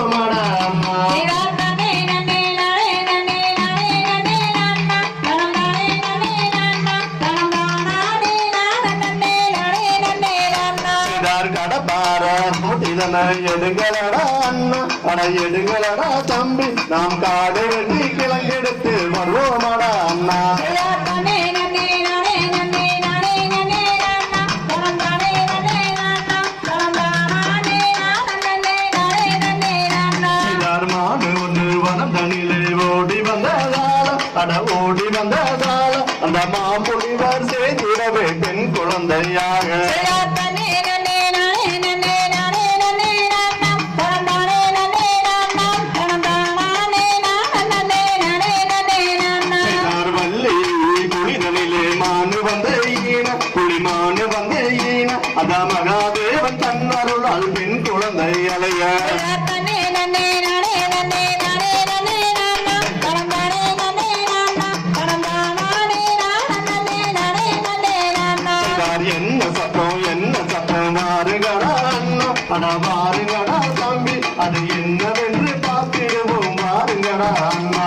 வருவோமாடா அம்மா கடப்பார இதனை எடுங்களடா அண்ணா அட எடுங்களடா தம்பி நாம் காடு வெட்டி கிழங்கெடுத்து வருவோமாடா அண்ணா ஓடி வந்ததால அந்த மாம்புலிவர் செய்திடவே பெண் குழந்தையாக வள்ளி குளிதனிலே மானு வந்த ஈன புலிமானு வந்த ஈன அத மகாதேவன் தன்னருளால் பெண் குழந்தை அலைய என்ன சத்தம் வாருங்கடா அண்ணா அட வாருங்கடா தம்பி அது என்னவென்று பார்த்திடுவோம் வாருங்கடா அண்ணா